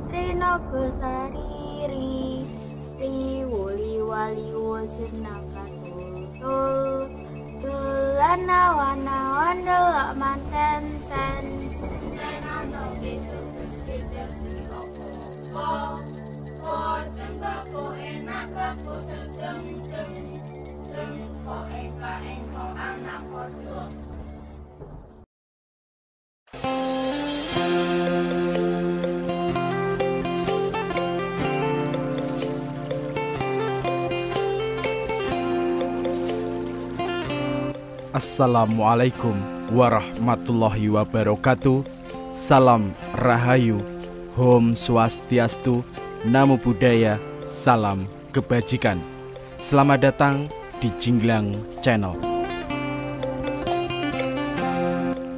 Trinogosari Riwuli Waliwo Jenakatul Tulana wana wandel manten ten Tenano Yesus Kristus di opo tembako enak bako sedeng ko engko anak podo. Assalamualaikum warahmatullahi wabarakatuh. Salam Rahayu, Om Swastiastu, Namo Buddhaya, salam kebajikan. Selamat datang di Jinglang Channel.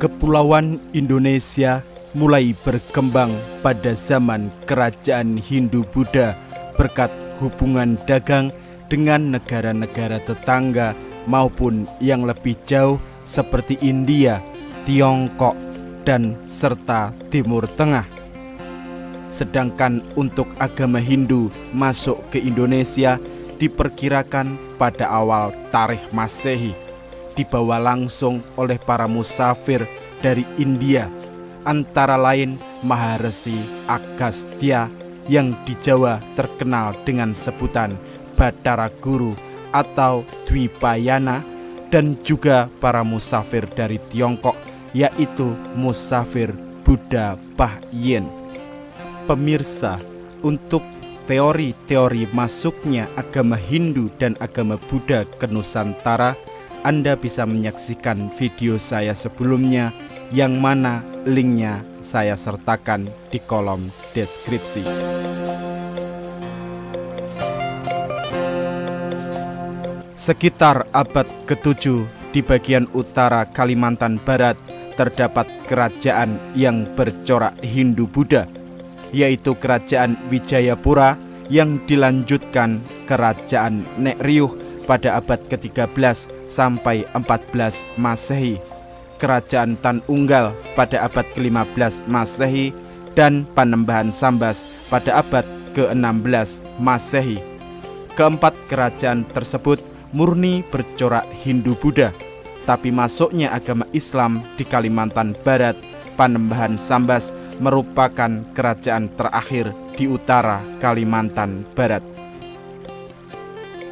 Kepulauan Indonesia mulai berkembang pada zaman kerajaan Hindu-Buddha berkat hubungan dagang dengan negara-negara tetangga maupun yang lebih jauh seperti India, Tiongkok, dan serta Timur Tengah. Sedangkan untuk agama Hindu masuk ke Indonesia diperkirakan pada awal tarikh Masehi, dibawa langsung oleh para musafir dari India, antara lain Maharesi Agastya yang di Jawa terkenal dengan sebutan Bathara Guru atau Dwipayana, dan juga para musafir dari Tiongkok yaitu musafir Buddha Bah Yen. Pemirsa, untuk teori-teori masuknya agama Hindu dan agama Buddha ke Nusantara, Anda bisa menyaksikan video saya sebelumnya yang mana linknya saya sertakan di kolom deskripsi. Sekitar abad ke-7 di bagian utara Kalimantan Barat terdapat kerajaan yang bercorak Hindu-Buddha, yaitu kerajaan Wijayapura yang dilanjutkan kerajaan Nek Riuh pada abad ke-13 sampai 14 Masehi, kerajaan Tan Unggal pada abad ke-15 Masehi, dan Panembahan Sambas pada abad ke-16 Masehi. Keempat kerajaan tersebut murni bercorak Hindu-Buddha, tapi masuknya agama Islam di Kalimantan Barat, Panembahan Sambas merupakan kerajaan terakhir di utara Kalimantan Barat.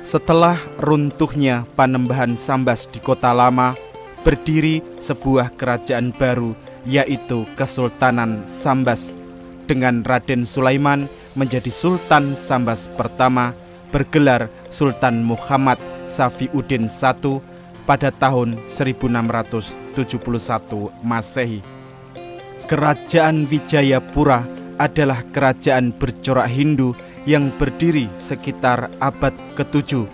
Setelah runtuhnya Panembahan Sambas di Kota Lama, berdiri sebuah kerajaan baru, yaitu Kesultanan Sambas, dengan Raden Sulaiman menjadi Sultan Sambas pertama, bergelar Sultan Muhammad Safiuddin I pada tahun 1671 Masehi. Kerajaan Wijayapura adalah kerajaan bercorak Hindu yang berdiri sekitar abad ke-7.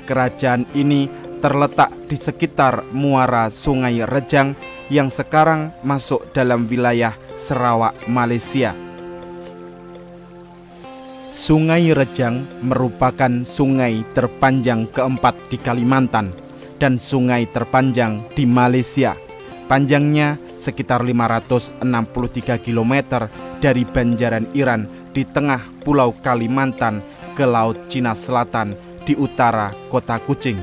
Kerajaan ini terletak di sekitar muara Sungai Rejang yang sekarang masuk dalam wilayah Sarawak, Malaysia. Sungai Rejang merupakan sungai terpanjang keempat di Kalimantan dan sungai terpanjang di Malaysia. Panjangnya sekitar 563 km dari Banjaran Iran di tengah Pulau Kalimantan ke Laut Cina Selatan di utara Kota Kuching.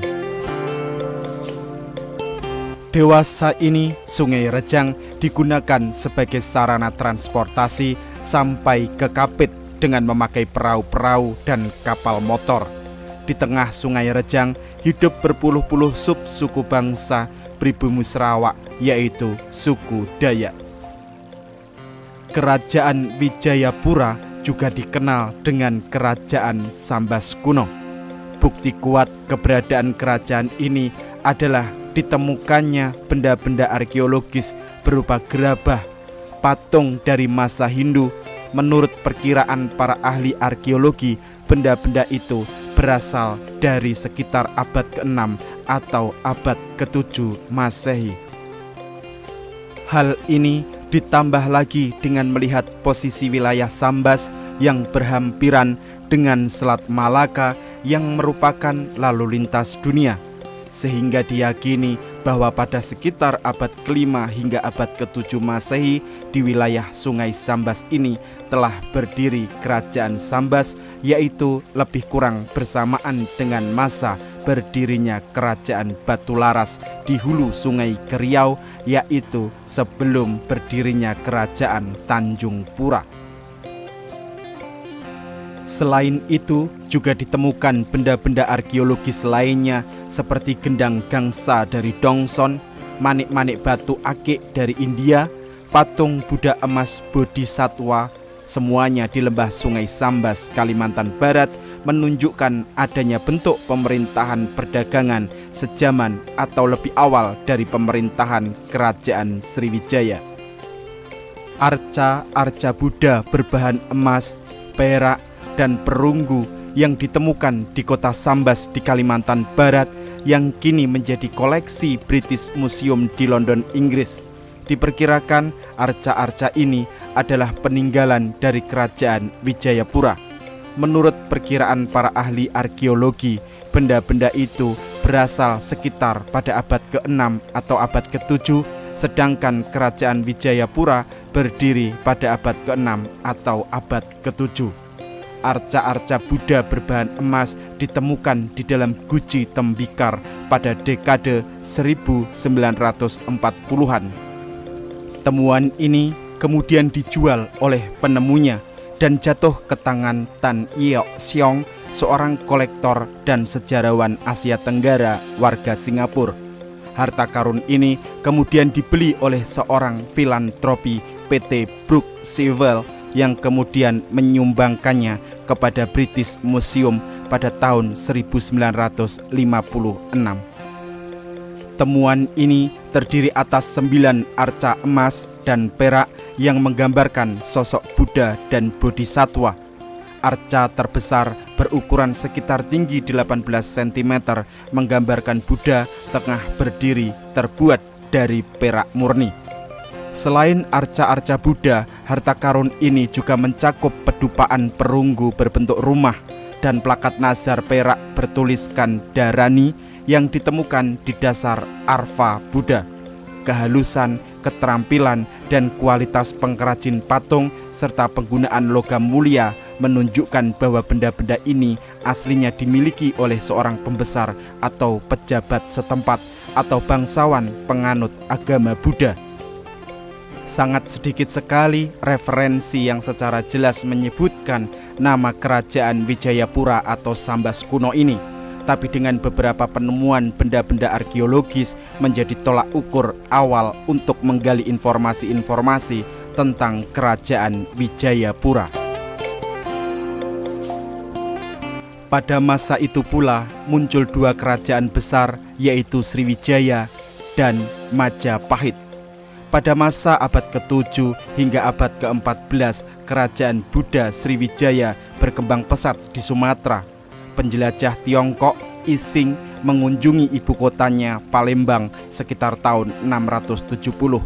Dewasa ini Sungai Rejang digunakan sebagai sarana transportasi sampai ke Kapit dengan memakai perahu-perahu dan kapal motor. Di tengah Sungai Rejang hidup berpuluh-puluh suku bangsa pribumi Sarawak, yaitu suku Dayak. Kerajaan Wijayapura juga dikenal dengan Kerajaan Sambas Kuno. Bukti kuat keberadaan kerajaan ini adalah ditemukannya benda-benda arkeologis berupa gerabah, patung dari masa Hindu. Menurut perkiraan para ahli arkeologi, benda-benda itu berasal dari sekitar abad ke-6 atau abad ke-7 Masehi. Hal ini ditambah lagi dengan melihat posisi wilayah Sambas yang berhampiran dengan Selat Malaka yang merupakan lalu lintas dunia, sehingga diyakini bahwa pada sekitar abad ke-5 hingga abad ke-7 Masehi di wilayah Sungai Sambas ini telah berdiri kerajaan Sambas, yaitu lebih kurang bersamaan dengan masa berdirinya kerajaan Batu Laras di hulu Sungai Keriau, yaitu sebelum berdirinya kerajaan Tanjung Pura. Selain itu, juga ditemukan benda-benda arkeologis lainnya seperti gendang gangsa dari Dongson, manik-manik batu akik dari India, patung Buddha emas Bodhisatwa, semuanya di lembah Sungai Sambas, Kalimantan Barat, menunjukkan adanya bentuk pemerintahan perdagangan sejaman atau lebih awal dari pemerintahan kerajaan Sriwijaya. Arca Buddha berbahan emas, perak, dan perunggu yang ditemukan di kota Sambas di Kalimantan Barat yang kini menjadi koleksi British Museum di London, Inggris. Diperkirakan arca-arca ini adalah peninggalan dari kerajaan Wijayapura. Menurut perkiraan para ahli arkeologi, benda-benda itu berasal sekitar pada abad ke-6 atau abad ke-7, sedangkan kerajaan Wijayapura berdiri pada abad ke-6 atau abad ke-7. Arca-arca Buddha berbahan emas ditemukan di dalam guci tembikar pada dekade 1940-an. Temuan ini kemudian dijual oleh penemunya dan jatuh ke tangan Tan Yeok Seong, seorang kolektor dan sejarawan Asia Tenggara warga Singapura. Harta karun ini kemudian dibeli oleh seorang filantropi PT Brook Sewell yang kemudian menyumbangkannya kepada British Museum pada tahun 1956. Temuan ini terdiri atas 9 arca emas dan perak yang menggambarkan sosok Buddha dan Bodhisatwa. Arca terbesar berukuran sekitar tinggi 18 cm menggambarkan Buddha tengah berdiri terbuat dari perak murni. Selain arca-arca Buddha, harta karun ini juga mencakup pedupaan perunggu berbentuk rumah dan plakat nazar perak bertuliskan Dharani yang ditemukan di dasar arva Buddha. Kehalusan, keterampilan, dan kualitas pengrajin patung serta penggunaan logam mulia menunjukkan bahwa benda-benda ini aslinya dimiliki oleh seorang pembesar atau pejabat setempat atau bangsawan penganut agama Buddha. Sangat sedikit sekali referensi yang secara jelas menyebutkan nama kerajaan Wijayapura atau Sambas kuno ini. Tapi dengan beberapa penemuan benda-benda arkeologis menjadi tolak ukur awal untuk menggali informasi-informasi tentang kerajaan Wijayapura. Pada masa itu pula muncul 2 kerajaan besar, yaitu Sriwijaya dan Majapahit. Pada masa abad ke-7 hingga abad ke-14, kerajaan Buddha Sriwijaya berkembang pesat di Sumatera. Penjelajah Tiongkok Ising mengunjungi ibu kotanya Palembang sekitar tahun 670.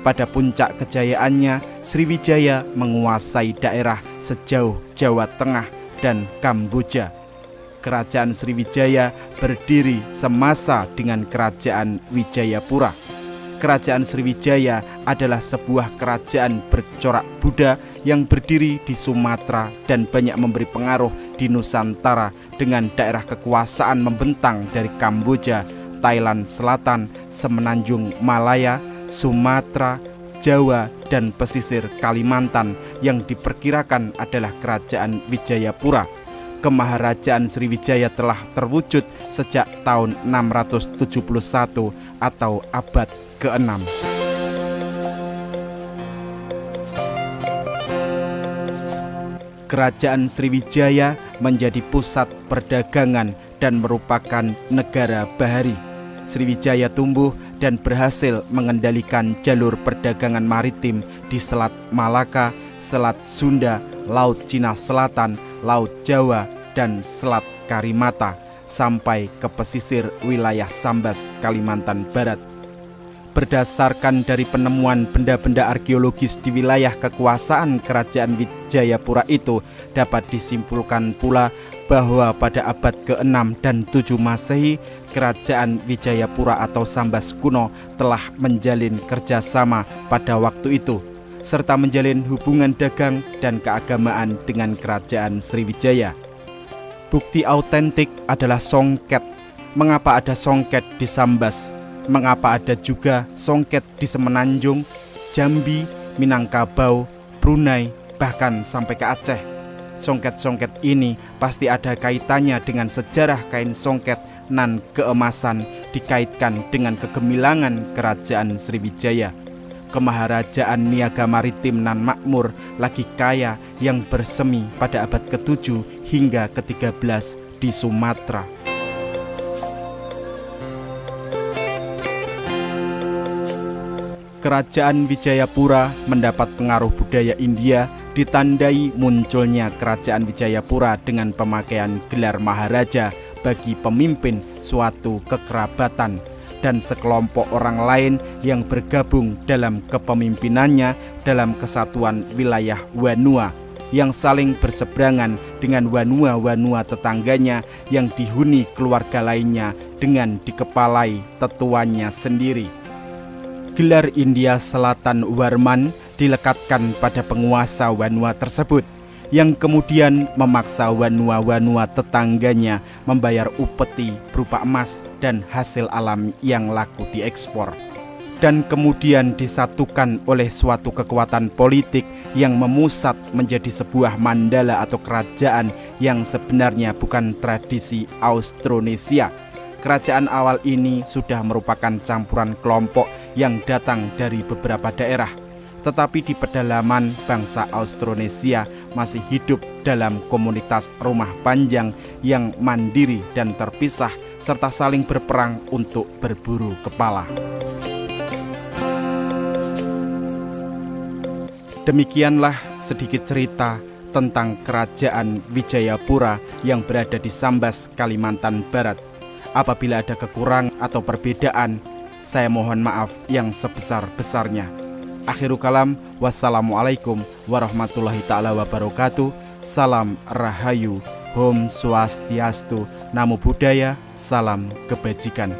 Pada puncak kejayaannya, Sriwijaya menguasai daerah sejauh Jawa Tengah dan Kamboja. Kerajaan Sriwijaya berdiri semasa dengan kerajaan Wijayapura. Kerajaan Sriwijaya adalah sebuah kerajaan bercorak Buddha yang berdiri di Sumatera dan banyak memberi pengaruh di Nusantara dengan daerah kekuasaan membentang dari Kamboja, Thailand Selatan, Semenanjung Malaya, Sumatera, Jawa, dan pesisir Kalimantan yang diperkirakan adalah kerajaan Wijayapura. Kemaharajaan Sriwijaya telah terwujud sejak tahun 671 atau abad ke-6. Kerajaan Sriwijaya menjadi pusat perdagangan dan merupakan negara bahari. Sriwijaya tumbuh dan berhasil mengendalikan jalur perdagangan maritim di Selat Malaka, Selat Sunda, Laut Cina Selatan, Laut Jawa, dan Selat Karimata sampai ke pesisir wilayah Sambas, Kalimantan Barat. Berdasarkan dari penemuan benda-benda arkeologis di wilayah kekuasaan kerajaan Wijayapura itu, dapat disimpulkan pula bahwa pada abad ke-6 dan 7 Masehi, Kerajaan Wijayapura atau Sambas kuno telah menjalin kerjasama pada waktu itu, serta menjalin hubungan dagang dan keagamaan dengan Kerajaan Sriwijaya. Bukti autentik adalah songket. Mengapa ada songket di Sambas? Mengapa ada juga songket di Semenanjung, Jambi, Minangkabau, Brunei, bahkan sampai ke Aceh? Songket-songket ini pasti ada kaitannya dengan sejarah kain songket nan keemasan dikaitkan dengan kegemilangan Kerajaan Sriwijaya. Kemaharajaan niaga maritim nan makmur lagi kaya yang bersemi pada abad ke-7 hingga ke-13 di Sumatera. Kerajaan Wijayapura mendapat pengaruh budaya India, ditandai munculnya Kerajaan Wijayapura dengan pemakaian gelar Maharaja bagi pemimpin suatu kekerabatan dan sekelompok orang lain yang bergabung dalam kepemimpinannya dalam kesatuan wilayah Wanua yang saling berseberangan dengan Wanua-Wanua tetangganya yang dihuni keluarga lainnya dengan dikepalai tetuannya sendiri. Gelar India Selatan Warman dilekatkan pada penguasa Wanua tersebut, yang kemudian memaksa Wanua-Wanua tetangganya membayar upeti berupa emas dan hasil alam yang laku diekspor. Dan kemudian disatukan oleh suatu kekuatan politik yang memusat menjadi sebuah mandala atau kerajaan yang sebenarnya bukan tradisi Austronesia. Kerajaan awal ini sudah merupakan campuran kelompok yang datang dari beberapa daerah, tetapi di pedalaman bangsa Austronesia masih hidup dalam komunitas rumah panjang yang mandiri dan terpisah serta saling berperang untuk berburu kepala. Demikianlah sedikit cerita tentang Kerajaan Wijayapura yang berada di Sambas, Kalimantan Barat. Apabila ada kekurangan atau perbedaan, saya mohon maaf yang sebesar-besarnya. Akhirul kalam, wassalamualaikum warahmatullahi ta'ala wabarakatuh. Salam Rahayu, Om Swastiastu, Namo Buddhaya, salam kebajikan.